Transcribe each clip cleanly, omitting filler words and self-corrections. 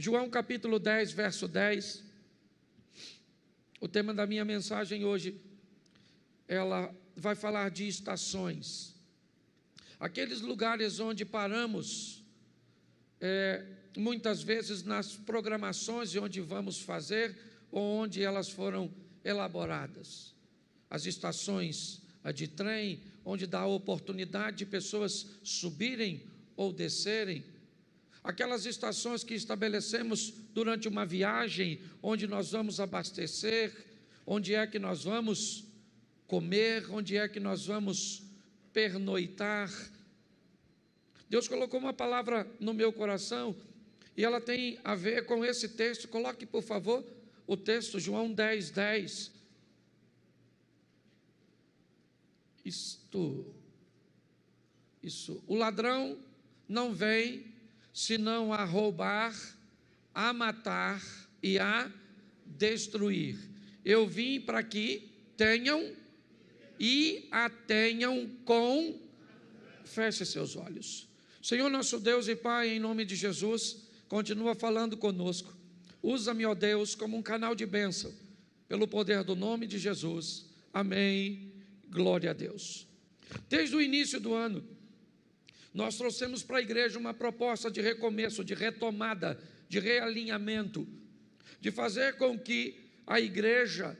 João capítulo 10, verso 10. O tema da minha mensagem hoje, ela vai falar de estações. Aqueles lugares onde paramos, muitas vezes nas programações de onde vamos fazer, ou onde elas foram elaboradas. As estações de trem, onde dá a oportunidade de pessoas subirem ou descerem. Aquelas estações que estabelecemos durante uma viagem, onde nós vamos abastecer, onde é que nós vamos comer, onde é que nós vamos pernoitar. Deus colocou uma palavra no meu coração, e ela tem a ver com esse texto. Coloque, por favor, o texto, João 10, 10. O ladrão não vem senão a roubar, a matar e a destruir. Eu vim para que tenham e a tenham com... Feche seus olhos. Senhor nosso Deus e Pai, em nome de Jesus, continua falando conosco. Usa-me, ó Deus, como um canal de bênção, pelo poder do nome de Jesus. Amém. Glória a Deus. Desde o início do ano, nós trouxemos para a igreja uma proposta de recomeço, de retomada, de realinhamento, de fazer com que a igreja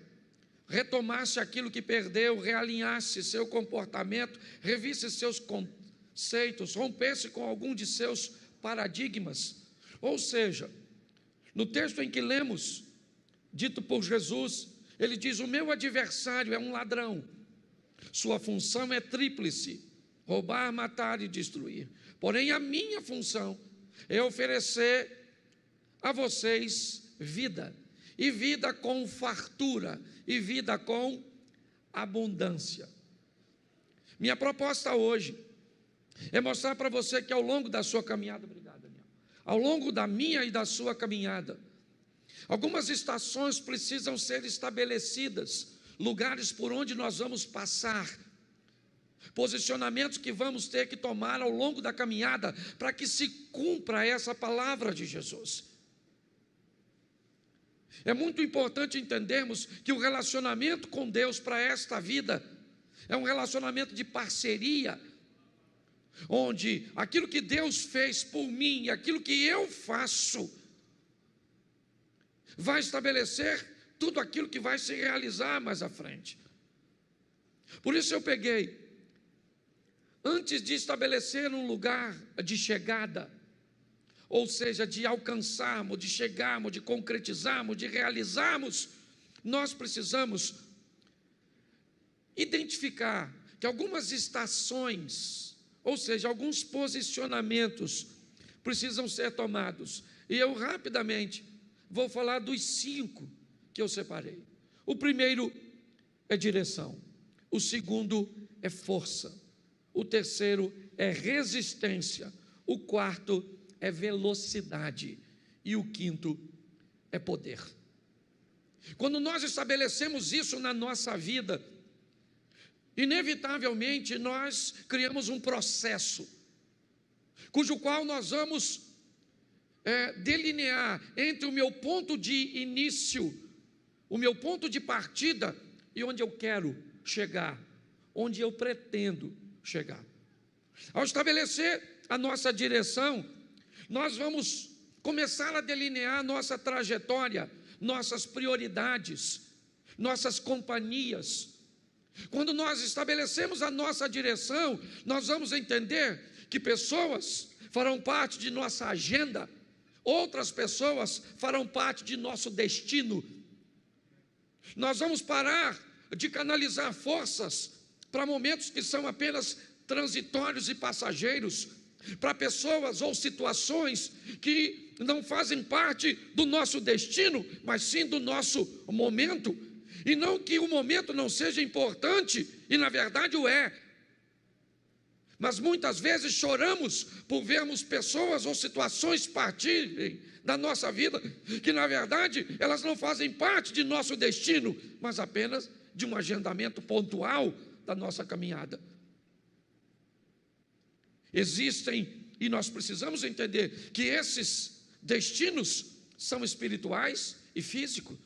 retomasse aquilo que perdeu, realinhasse seu comportamento, revisse seus conceitos, rompesse com algum de seus paradigmas. Ou seja, no texto em que lemos, dito por Jesus, ele diz: o meu adversário é um ladrão, sua função é tríplice: roubar, matar e destruir. Porém, a minha função é oferecer a vocês vida, e vida com fartura, e vida com abundância. Minha proposta hoje é mostrar para você que ao longo da sua caminhada, obrigado, Daniel, ao longo da minha e da sua caminhada, algumas estações precisam ser estabelecidas, lugares por onde nós vamos passar, posicionamentos que vamos ter que tomar ao longo da caminhada, para que se cumpra essa palavra de Jesus. É muito importante entendermos que o relacionamento com Deus para esta vida é um relacionamento de parceria, onde aquilo que Deus fez por mim, aquilo que eu faço, vai estabelecer tudo aquilo que vai se realizar mais à frente. Por isso eu peguei, antes de estabelecer um lugar de chegada, ou seja, de alcançarmos, de chegarmos, de concretizarmos, de realizarmos, nós precisamos identificar que algumas estações, ou seja, alguns posicionamentos precisam ser tomados. E eu rapidamente vou falar dos 5 que eu separei. O primeiro é direção, o segundo é força, o terceiro é resistência, o quarto é velocidade e o quinto é poder. Quando nós estabelecemos isso na nossa vida, inevitavelmente nós criamos um processo, cujo qual nós vamos delinear entre o meu ponto de início, o meu ponto de partida e onde eu quero chegar, onde eu pretendo chegar. Ao estabelecer a nossa direção, nós vamos começar a delinear nossa trajetória, nossas prioridades, nossas companhias. Quando nós estabelecemos a nossa direção, nós vamos entender que pessoas farão parte de nossa agenda, outras pessoas farão parte de nosso destino. Nós vamos parar de canalizar forças para momentos que são apenas transitórios e passageiros, para pessoas ou situações que não fazem parte do nosso destino, mas sim do nosso momento. E não que o momento não seja importante, e na verdade o é, mas muitas vezes choramos por vermos pessoas ou situações partirem da nossa vida, que na verdade elas não fazem parte de nosso destino, mas apenas de um agendamento pontual da nossa caminhada. Existem, e nós precisamos entender que esses destinos são espirituais e físicos.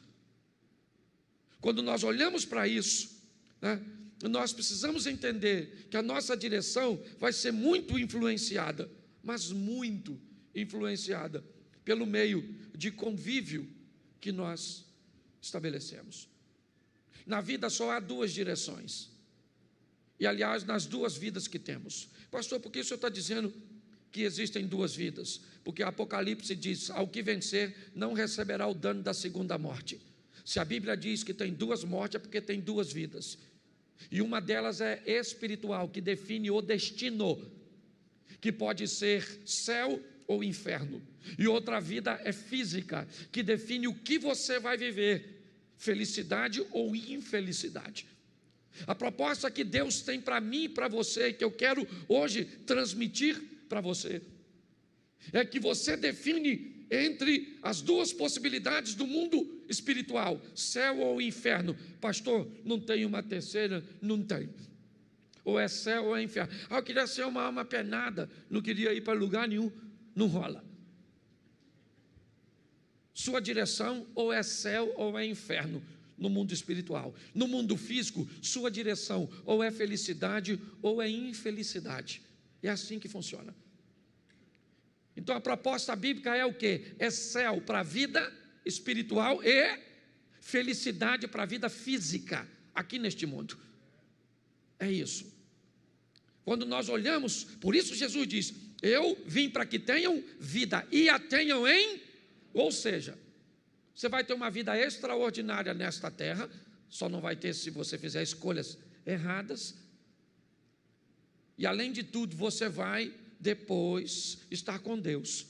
Quando nós olhamos para isso, né, nós precisamos entender que a nossa direção vai ser muito influenciada, mas muito influenciada pelo meio de convívio que nós estabelecemos. Na vida só há duas direções. E, aliás, nas duas vidas que temos. Pastor, por que o senhor está dizendo que existem duas vidas? Porque Apocalipse diz: ao que vencer não receberá o dano da segunda morte. Se a Bíblia diz que tem duas mortes, é porque tem duas vidas. E uma delas é espiritual, que define o destino, que pode ser céu ou inferno. E outra vida é física, que define o que você vai viver, felicidade ou infelicidade. A proposta que Deus tem para mim e para você, que eu quero hoje transmitir para você, é que você define entre as duas possibilidades do mundo espiritual, céu ou inferno. Pastor, não tem uma terceira? Não tem. Ou é céu ou é inferno. Eu queria ser uma alma penada, não queria ir para lugar nenhum. Não rola. Sua direção ou é céu ou é inferno no mundo espiritual. No mundo físico, sua direção ou é felicidade ou é infelicidade. É assim que funciona. Então a proposta bíblica é o quê? É céu para a vida espiritual e felicidade para a vida física aqui neste mundo. É isso. Quando nós olhamos, por isso Jesus diz: eu vim para que tenham vida e a tenham em... Ou seja, você vai ter uma vida extraordinária nesta terra, só não vai ter se você fizer escolhas erradas. E além de tudo, você vai depois estar com Deus.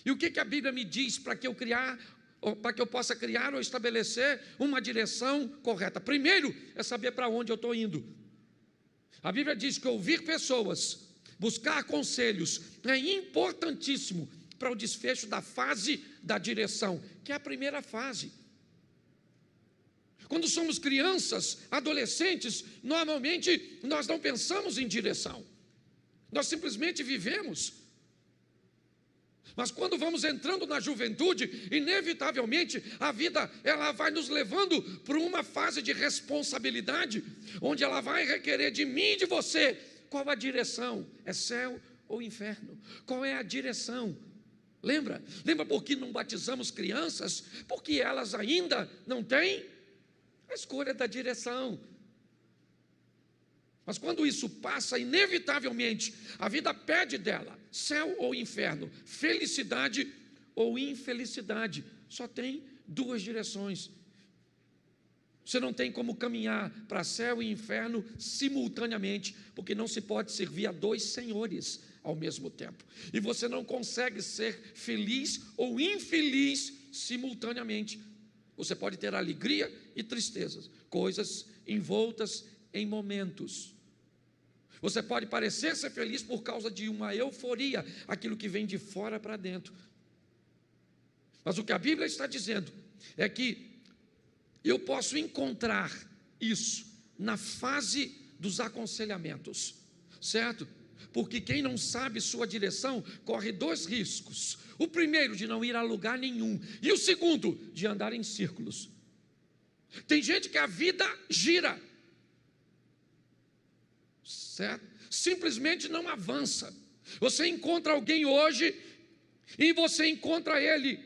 E o que a Bíblia me diz para que eu possa criar ou estabelecer uma direção correta? Primeiro é saber para onde eu estou indo. A Bíblia diz que ouvir pessoas, buscar conselhos é importantíssimo para o desfecho da fase da direção, que é a primeira fase. Quando somos crianças, adolescentes, normalmente nós não pensamos em direção, nós simplesmente vivemos. Mas quando vamos entrando na juventude, inevitavelmente a vida ela vai nos levando para uma fase de responsabilidade, onde ela vai requerer de mim e de você qual a direção, é céu ou inferno, qual é a direção. Lembra por que não batizamos crianças? Porque elas ainda não têm a escolha da direção. Mas quando isso passa, inevitavelmente, a vida pede dela, céu ou inferno, felicidade ou infelicidade. Só tem duas direções. Você não tem como caminhar para céu e inferno simultaneamente, porque não se pode servir a dois senhores ao mesmo tempo. E você não consegue ser feliz ou infeliz simultaneamente. Você pode ter alegria e tristezas, coisas envoltas em momentos. Você pode parecer ser feliz por causa de uma euforia, aquilo que vem de fora para dentro. Mas o que a Bíblia está dizendo é que eu posso encontrar isso na fase dos aconselhamentos, certo? Porque quem não sabe sua direção corre dois riscos. O primeiro, de não ir a lugar nenhum, e o segundo, de andar em círculos. Tem gente que a vida gira, certo? Simplesmente não avança. Você encontra alguém hoje e você encontra ele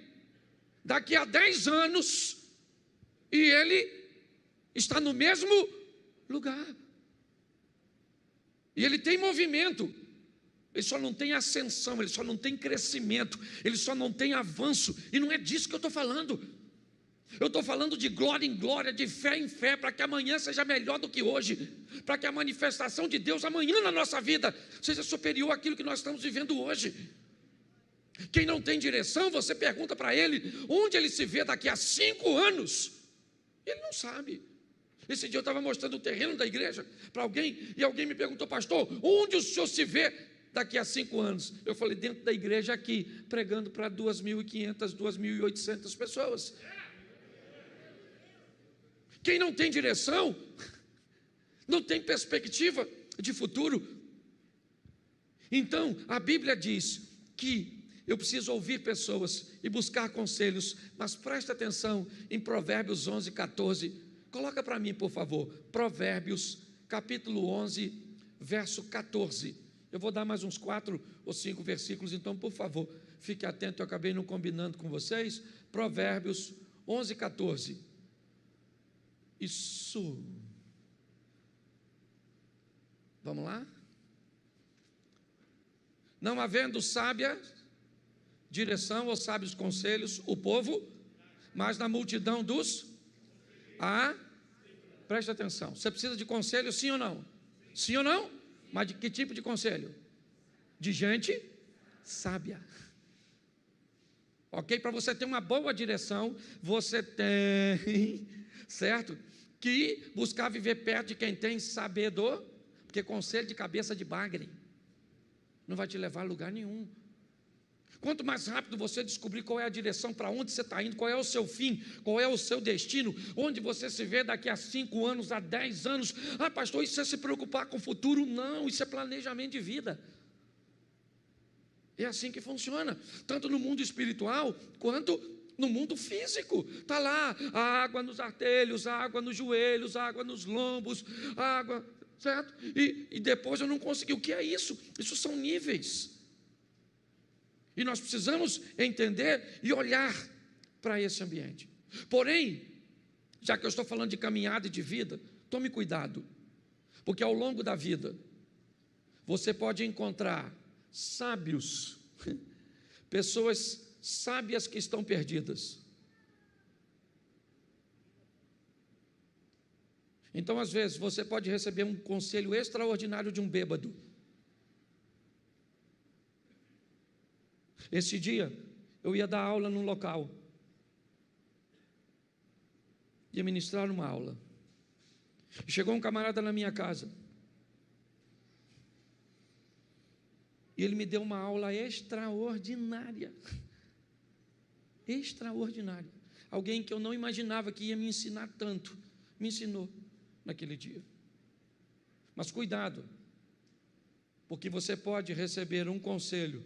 daqui a 10 anos e ele está no mesmo lugar. E ele tem movimento, ele só não tem ascensão, ele só não tem crescimento, ele só não tem avanço. E não é disso que eu estou falando. Eu estou falando de glória em glória, de fé em fé, para que amanhã seja melhor do que hoje, para que a manifestação de Deus amanhã na nossa vida seja superior àquilo que nós estamos vivendo hoje. Quem não tem direção, você pergunta para ele onde ele se vê daqui a 5 anos, ele não sabe. Esse dia eu estava mostrando o terreno da igreja para alguém, e alguém me perguntou: pastor, onde o senhor se vê daqui a 5 anos? Eu falei: dentro da igreja aqui, pregando para 2.500, 2.800 pessoas. Quem não tem direção, não tem perspectiva de futuro. Então, a Bíblia diz que eu preciso ouvir pessoas e buscar conselhos, mas presta atenção em Provérbios 11, 14. Coloca para mim, por favor, Provérbios, capítulo 11, verso 14. Eu vou dar mais uns 4 ou 5 versículos, então, por favor, fique atento, eu acabei não combinando com vocês. Provérbios 11, 14. Isso. Vamos lá? Não havendo sábia direção ou sábios conselhos, o povo, mas na multidão dos... Preste atenção, você precisa de conselho, sim ou não? Sim ou não? Mas de que tipo de conselho? De gente sábia. Ok? Para você ter uma boa direção, você tem, certo? Que buscar viver perto de quem tem sabedoria, porque conselho de cabeça de bagre não vai te levar a lugar nenhum. Quanto mais rápido você descobrir qual é a direção, para onde você está indo, qual é o seu fim, qual é o seu destino, onde você se vê daqui a 5 anos, a 10 anos. Pastor, isso é se preocupar com o futuro? Não, isso é planejamento de vida. É assim que funciona, tanto no mundo espiritual, quanto no mundo físico. Está lá, a água nos artelhos, a água nos joelhos, a água nos lombos, a água, certo? E depois eu não consegui. O que é isso? Isso são níveis. E nós precisamos entender e olhar para esse ambiente. Porém, já que eu estou falando de caminhada e de vida, tome cuidado, porque ao longo da vida, você pode encontrar sábios, pessoas sábias que estão perdidas. Então, às vezes, você pode receber um conselho extraordinário de um bêbado. Esse dia, eu ia dar aula num local, ia ministrar uma aula, chegou um camarada na minha casa, e ele me deu uma aula extraordinária, alguém que eu não imaginava que ia me ensinar tanto, me ensinou naquele dia. Mas cuidado, porque você pode receber um conselho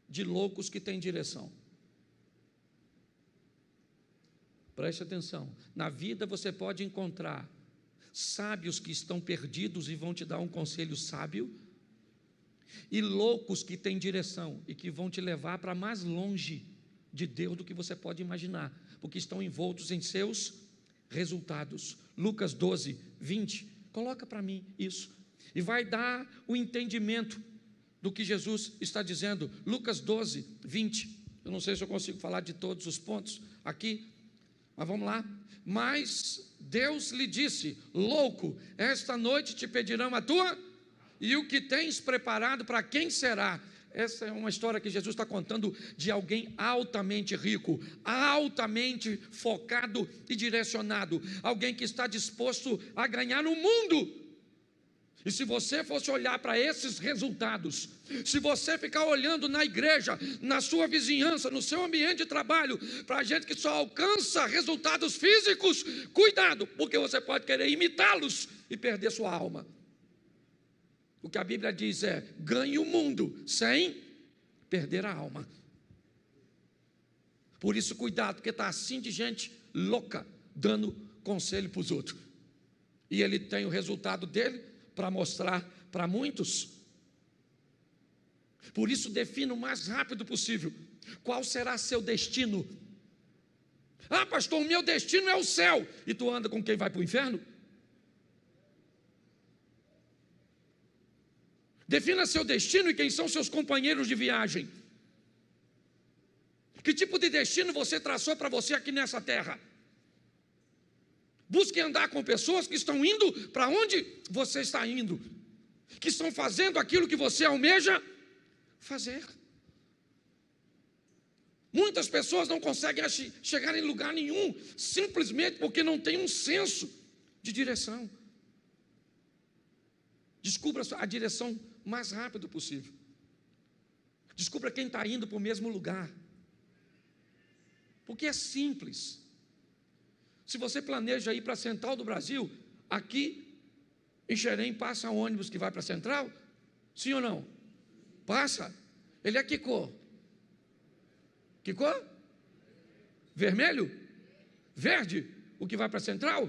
de loucos que têm direção. Preste atenção, na vida você pode encontrar sábios que estão perdidos e vão te dar um conselho sábio, e loucos que têm direção e que vão te levar para mais longe de Deus do que você pode imaginar, porque estão envoltos em seus resultados. Lucas 12, 20, coloca para mim isso, e vai dar o entendimento do que Jesus está dizendo. Lucas 12, 20, eu não sei se eu consigo falar de todos os pontos aqui, mas vamos lá. Mas Deus lhe disse: louco, esta noite te pedirão a tua, e o que tens preparado para quem será? Essa é uma história que Jesus está contando de alguém altamente rico, altamente focado e direcionado, alguém que está disposto a ganhar o mundo. E se você fosse olhar para esses resultados, se você ficar olhando na igreja, na sua vizinhança, no seu ambiente de trabalho, para gente que só alcança resultados físicos, cuidado, porque você pode querer imitá-los e perder sua alma. O que a Bíblia diz é: ganhe o mundo sem perder a alma. Por isso, cuidado, porque está assim de gente louca, dando conselho para os outros. E ele tem o resultado dele para mostrar para muitos. Por isso, defina o mais rápido possível qual será seu destino. Pastor, o meu destino é o céu. E tu anda com quem vai para o inferno? Defina seu destino e quem são seus companheiros de viagem. Que tipo de destino você traçou para você aqui nessa terra? Busque andar com pessoas que estão indo para onde você está indo, que estão fazendo aquilo que você almeja fazer. Muitas pessoas não conseguem chegar em lugar nenhum, simplesmente porque não tem um senso de direção. Descubra a direção mais rápido possível. Descubra quem está indo para o mesmo lugar, porque é simples. Se você planeja ir para a Central do Brasil, aqui em Xerém passa ônibus que vai para a Central? Sim ou não? Passa. Ele é que cor? Que cor? Vermelho? Verde? O que vai para a central?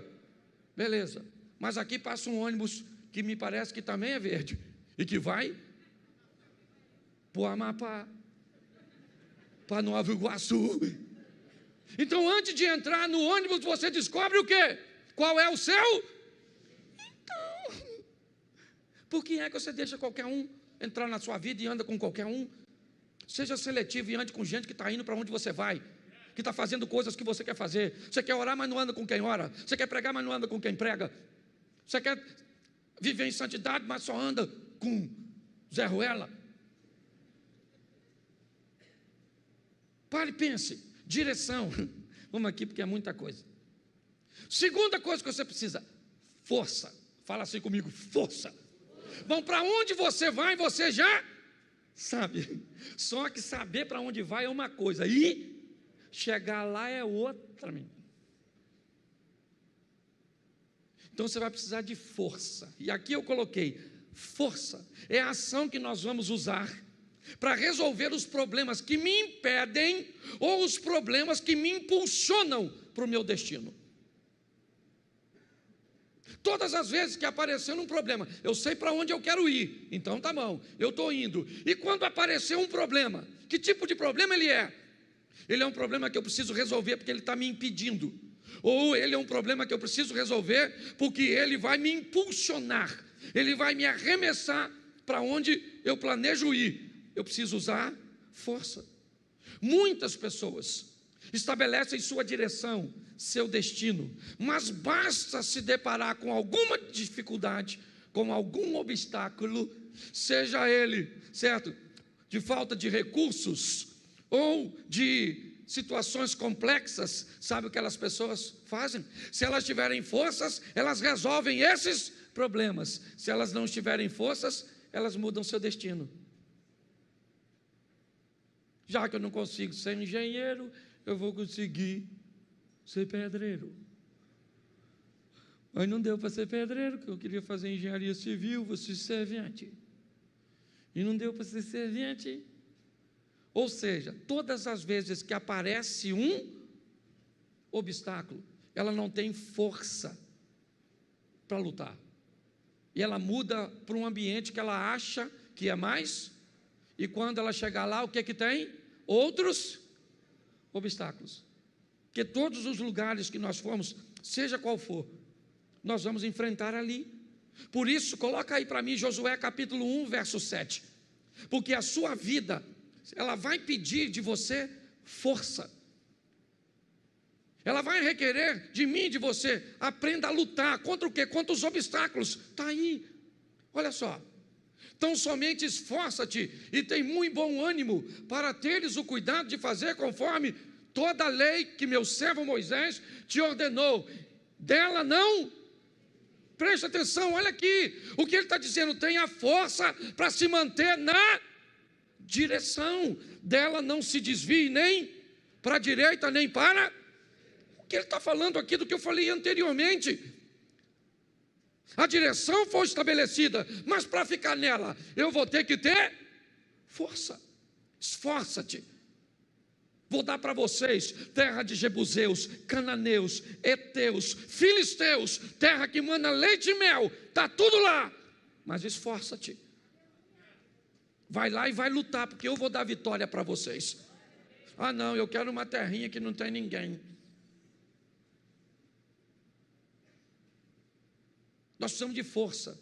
Beleza. Mas aqui passa um ônibus que me parece que também é verde e que vai para o Amapá, para Nova Iguaçu. Então, antes de entrar no ônibus, você descobre o quê? Qual é o seu? Então, por que é que você deixa qualquer um entrar na sua vida e anda com qualquer um? Seja seletivo e ande com gente que está indo para onde você vai, que está fazendo coisas que você quer fazer. Você quer orar, mas não anda com quem ora. Você quer pregar, mas não anda com quem prega. Você quer viver em santidade, mas só anda com Zé Ruela. Pare e pense. Direção. Vamos aqui porque é muita coisa. Segunda coisa que você precisa: força. Fala assim comigo: força. Bom, para onde você vai, você já sabe. Só que saber para onde vai é uma coisa, e chegar lá é outra. Então você vai precisar de força. E aqui eu coloquei: força é a ação que nós vamos usar para resolver os problemas que me impedem ou os problemas que me impulsionam para o meu destino. Todas as vezes que aparecer um problema, eu sei para onde eu quero ir, então tá bom, eu estou indo. E quando aparecer um problema, que tipo de problema ele é? Ele é um problema que eu preciso resolver porque ele está me impedindo, ou ele é um problema que eu preciso resolver porque ele vai me impulsionar, ele vai me arremessar para onde eu planejo ir. Eu preciso usar força. Muitas pessoas estabelecem sua direção, seu destino, mas basta se deparar com alguma dificuldade, com algum obstáculo, seja ele, certo, de falta de recursos ou de situações complexas. Sabe o que aquelas pessoas fazem? Se elas tiverem forças, elas resolvem esses problemas. Se elas não tiverem forças, elas mudam seu destino. Já que eu não consigo ser engenheiro, eu vou conseguir ser pedreiro. Mas não deu para ser pedreiro, porque eu queria fazer engenharia civil, vou ser servente. E não deu para ser servente. Ou seja, todas as vezes que aparece um obstáculo, ela não tem força para lutar. E ela muda para um ambiente que ela acha que é mais. E quando ela chegar lá, o que que tem? Outros obstáculos. Porque todos os lugares que nós formos, seja qual for, nós vamos enfrentar ali. Por isso, coloca aí para mim Josué capítulo 1, verso 7. Porque a sua vida, ela vai pedir de você força. Ela vai requerer de mim, de você, aprenda a lutar. Contra o quê? Contra os obstáculos. Está aí. Olha só. Então somente esforça-te e tem muito bom ânimo para teres o cuidado de fazer conforme toda a lei que meu servo Moisés te ordenou. Dela não, preste atenção, olha aqui, o que ele está dizendo: tenha força para se manter na direção, dela não se desvie nem para a direita nem para... O que ele está falando aqui do que eu falei anteriormente. A direção foi estabelecida, mas para ficar nela, eu vou ter que ter força. Esforça-te. Vou dar para vocês terra de jebuseus, cananeus, heteus, filisteus, terra que mana leite e mel, está tudo lá. Mas esforça-te. Vai lá e vai lutar, porque eu vou dar vitória para vocês. Ah não, eu quero uma terrinha que não tem ninguém. Nós precisamos de força.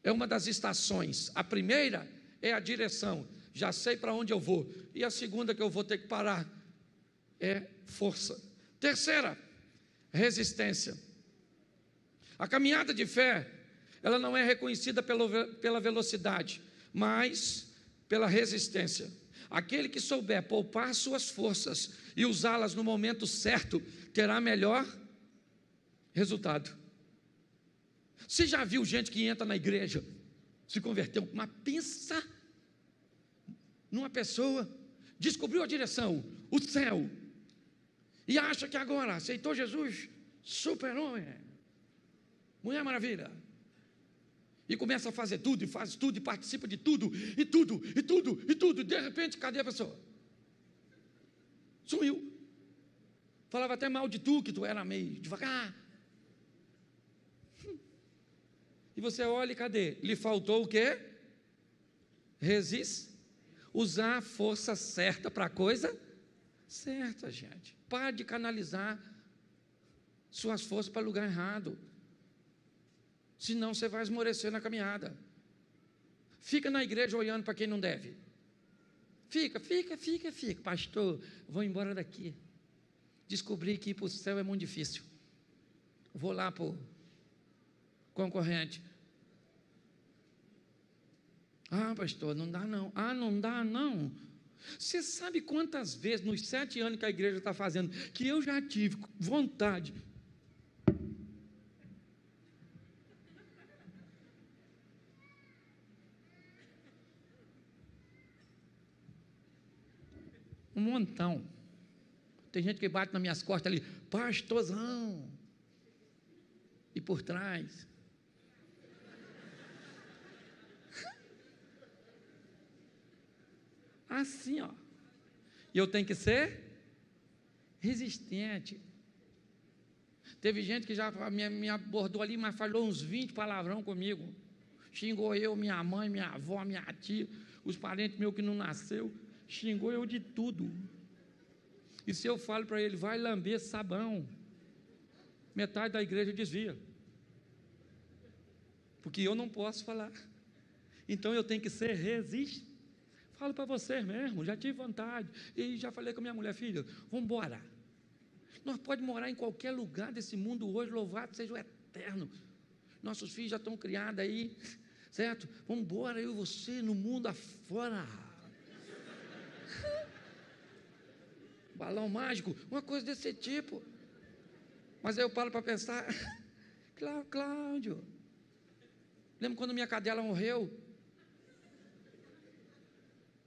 É uma das estações. A primeira é a direção. Já sei para onde eu vou. E a segunda que eu vou ter que parar é força. Terceira, resistência. A caminhada de fé, ela não é reconhecida pela velocidade, mas pela resistência. Aquele que souber poupar suas forças e usá-las no momento certo, terá melhor resultado. Você já viu gente que entra na igreja, se converteu, mas pensa numa pessoa, descobriu a direção, o céu, e acha que agora aceitou Jesus, super-homem, Mulher Maravilha, e começa a fazer tudo, e faz tudo, e participa de tudo, e de repente, cadê a pessoa? Sumiu. Falava até mal de tu, que tu era meio devagar. E você olha e cadê? Lhe faltou o quê? Usar a força certa para a coisa certa, gente. Pare de canalizar suas forças para lugar errado. Senão você vai esmorecer na caminhada. Fica na igreja olhando para quem não deve. Fica. Pastor, vou embora daqui. Descobri que ir para o céu é muito difícil. Vou lá para o concorrente. Ah, pastor, não dá não. Ah, não dá não. Você sabe quantas vezes, nos 7 anos que a igreja está fazendo, que eu já tive vontade. Um montão. Tem gente que bate nas minhas costas ali, pastorzão. E por trás. Assim, ó. E eu tenho que ser resistente. Teve gente que já me abordou ali, mas falou uns 20 palavrão comigo. Xingou eu, minha mãe, minha avó, minha tia, os parentes meus que não nasceu. Xingou eu de tudo. E se eu falo para ele, vai lamber sabão, metade da igreja desvia. Porque eu não posso falar. Então eu tenho que ser resistente. Falo para vocês mesmo, já tive vontade. E já falei com a minha mulher, filha, vamos embora. Nós podemos morar em qualquer lugar desse mundo hoje, louvado seja o Eterno. Nossos filhos já estão criados aí, certo? Vamos embora, eu e você, no mundo afora. Balão mágico, uma coisa desse tipo. Mas aí eu paro para pensar, Cláudio, lembra quando minha cadela morreu?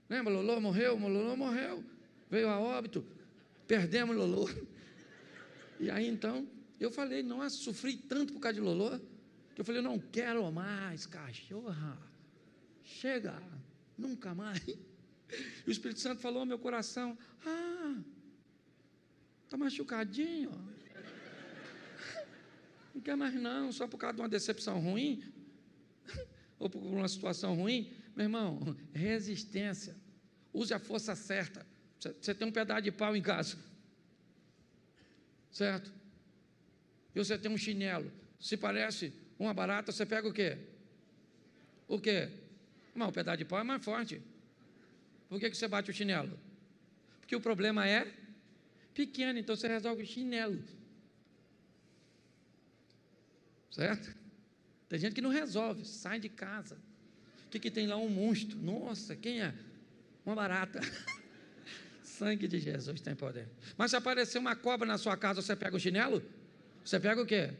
Lembra, Lolô morreu? Lolô morreu, veio a óbito, perdemos Lolô. E aí então, eu falei, nossa, sofri tanto por causa de Lolô, que eu falei, não quero mais cachorra, chega, nunca mais. E o Espírito Santo falou ao meu coração, está machucadinho, não quer mais não, só por causa de uma decepção ruim, ou por uma situação ruim. Meu irmão, resistência, use a força certa. Você tem um pedaço de pau em casa, certo? E você tem um chinelo, se parece uma barata, você pega o quê? O quê? Mas o pedaço de pau é mais forte. Por que você bate o chinelo? Porque o problema é pequeno, então você resolve o chinelo, certo? Tem gente que não resolve, sai de casa. O que tem lá? Um monstro. Nossa, quem é? Uma barata. Sangue de Jesus tem poder. Mas se aparecer uma cobra na sua casa, você pega o chinelo? Você pega o quê?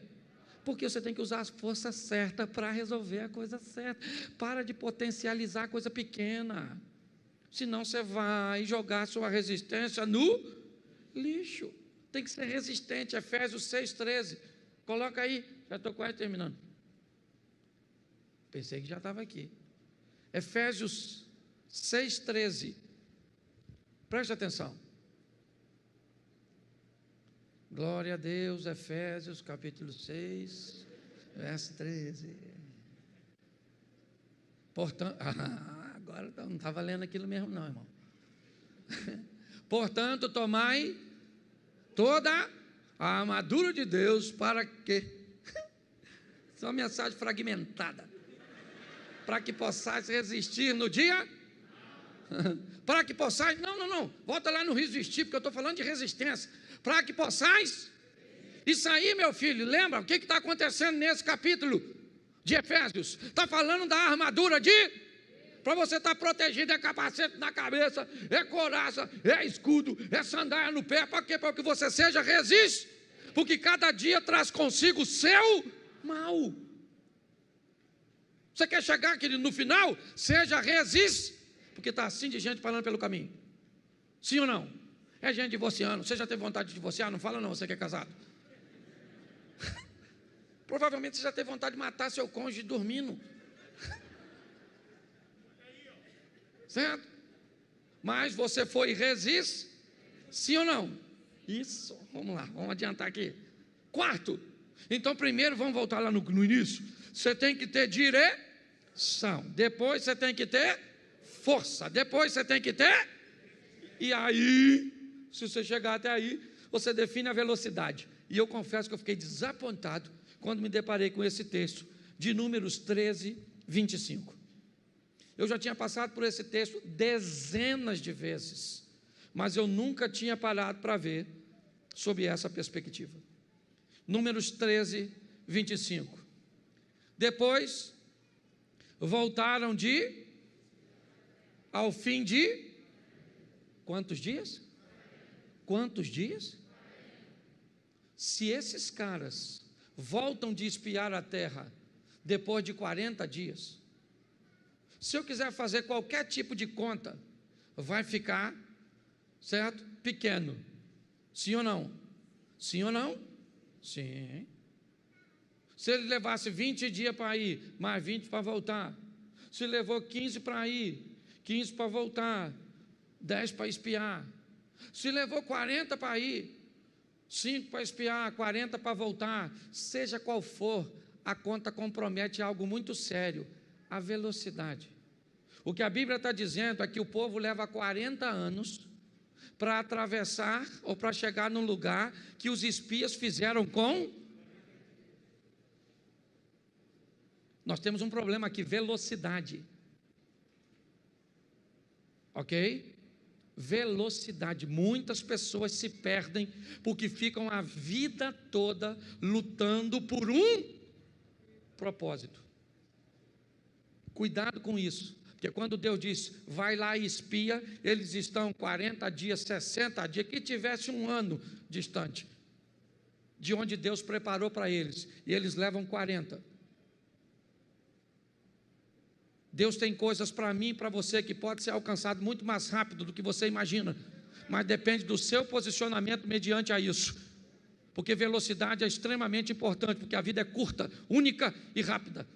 Porque você tem que usar a força certa para resolver a coisa certa. Para de potencializar a coisa pequena. Senão você vai jogar a sua resistência no lixo. Tem que ser resistente. Efésios 6,13. Coloca aí. Já estou quase terminando. Pensei que já estava aqui. Efésios 6,13. Preste atenção. Glória a Deus, Efésios capítulo 6, verso 13. Portanto, agora não estava lendo aquilo mesmo não, irmão. Portanto, tomai toda a armadura de Deus para que... Isso é uma mensagem fragmentada. Para que possais resistir no dia? Para que possais, não, volta lá no resistir, porque eu estou falando de resistência. Para que possais, isso aí, meu filho, lembra o que está acontecendo nesse capítulo de Efésios? Está falando da armadura para você estar protegido, é capacete na cabeça, é couraça, é escudo, é sandália no pé, para quê? Para que você seja resiste, porque cada dia traz consigo o seu mal. Você quer chegar, querido, no final? Seja resiste, porque está assim de gente falando pelo caminho. Sim ou não? É gente divorciando. Você já teve vontade de divorciar? Não fala não, você que é casado. Provavelmente você já teve vontade de matar seu cônjuge dormindo. Certo? Mas você foi resiste. Sim ou não? Isso, vamos lá, vamos adiantar aqui. Quarto, então primeiro vamos voltar lá no início. Você tem que ter direção, depois você tem que ter força, depois você tem que ter... E aí, se você chegar até aí, você define a velocidade. E eu confesso que eu fiquei desapontado quando me deparei com esse texto de Números 13, 25. Eu já tinha passado por esse texto dezenas de vezes, mas eu nunca tinha parado para ver sob essa perspectiva. Números 13, 25. Depois, voltaram ao fim de quantos dias? Quantos dias? Se esses caras voltam de espiar a terra depois de 40 dias, se eu quiser fazer qualquer tipo de conta, vai ficar, certo? Pequeno. Sim ou não? Sim ou não? Sim. Se ele levasse 20 dias para ir, mais 20 para voltar. Se levou 15 para ir, 15 para voltar, 10 para espiar. Se levou 40 para ir, 5 para espiar, 40 para voltar, seja qual for, a conta compromete algo muito sério, a velocidade. O que a Bíblia está dizendo é que o povo leva 40 anos para atravessar ou para chegar num lugar que os espias fizeram com... Nós temos um problema aqui, velocidade. Ok? Velocidade. Muitas pessoas se perdem porque ficam a vida toda lutando por um propósito. Cuidado com isso, porque quando Deus diz, vai lá e espia, eles estão 40 dias, 60 dias, que tivesse um ano distante de onde Deus preparou para eles, e eles levam 40. Deus tem coisas para mim e para você que pode ser alcançado muito mais rápido do que você imagina, mas depende do seu posicionamento mediante a isso, porque velocidade é extremamente importante, porque a vida é curta, única e rápida.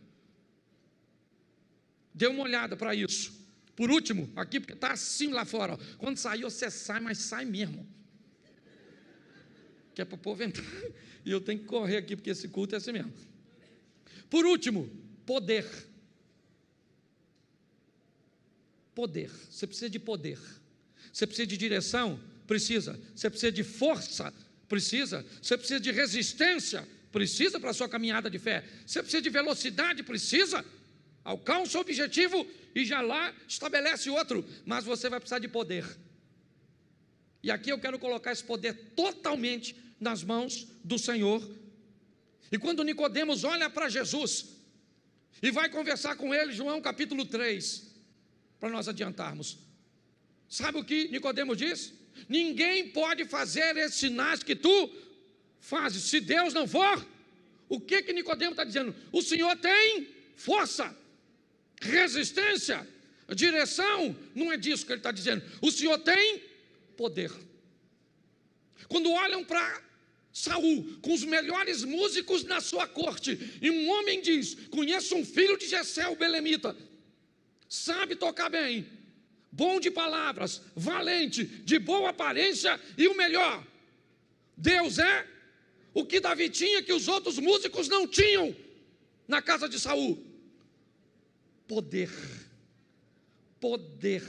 Dê uma olhada para isso. Por último, aqui, porque está assim lá fora, ó. Quando sair você sai, mas sai mesmo, que é para o povo entrar, e eu tenho que correr aqui, porque esse culto é assim mesmo. Por último, poder. Poder, você precisa de poder, você precisa de direção, precisa, você precisa de força, precisa, você precisa de resistência, precisa para a sua caminhada de fé, você precisa de velocidade, precisa, alcança o objetivo e já lá estabelece outro, mas você vai precisar de poder. E aqui eu quero colocar esse poder totalmente nas mãos do Senhor. E quando Nicodemos olha para Jesus e vai conversar com ele, João capítulo 3, para nós adiantarmos, sabe o que Nicodemos diz? Ninguém pode fazer esses sinais que tu fazes, se Deus não for. O que Nicodemos está dizendo? O Senhor tem força, resistência, direção. Não é disso que ele está dizendo. O Senhor tem poder. Quando olham para Saul, com os melhores músicos na sua corte, e um homem diz, conheço um filho de Jessé, o belemita, sabe tocar bem, bom de palavras, valente, de boa aparência e o melhor, Deus é o que Davi tinha que os outros músicos não tinham na casa de Saul: poder. Poder.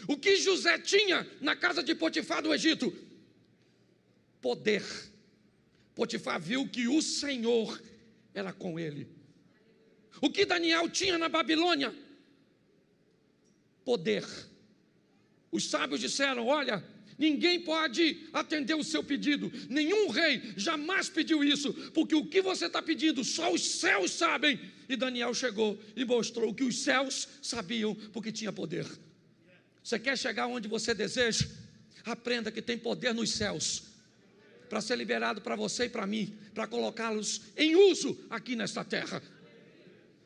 O que José tinha na casa de Potifar do Egito? Poder. Potifar viu que o Senhor era com ele. O que Daniel tinha na Babilônia? Poder. Os sábios disseram, olha, ninguém pode atender o seu pedido, nenhum rei jamais pediu isso, porque o que você está pedindo, só os céus sabem. E Daniel chegou e mostrou que os céus sabiam, porque tinha poder. Você quer chegar onde você deseja? Aprenda que tem poder nos céus, para ser liberado para você e para mim, para colocá-los em uso aqui nesta terra.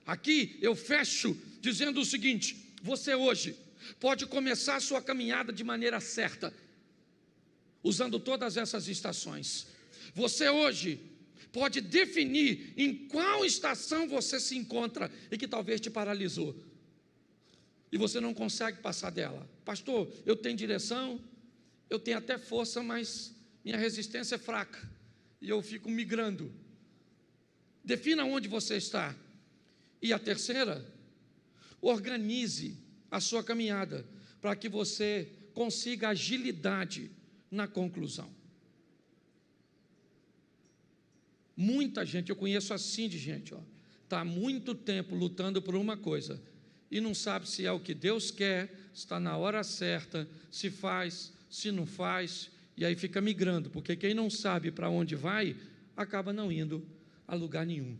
Aqui eu fecho dizendo o seguinte: você hoje pode começar a sua caminhada de maneira certa, usando todas essas estações. Você hoje pode definir em qual estação você se encontra e que talvez te paralisou, e você não consegue passar dela. Pastor, eu tenho direção, eu tenho até força, mas minha resistência é fraca, e eu fico migrando. Defina onde você está. E a terceira, organize a sua caminhada, para que você consiga agilidade na conclusão. Muita gente, eu conheço assim de gente, está há muito tempo lutando por uma coisa, e não sabe se é o que Deus quer, se está na hora certa, se faz, se não faz, e aí fica migrando, porque quem não sabe para onde vai, acaba não indo a lugar nenhum.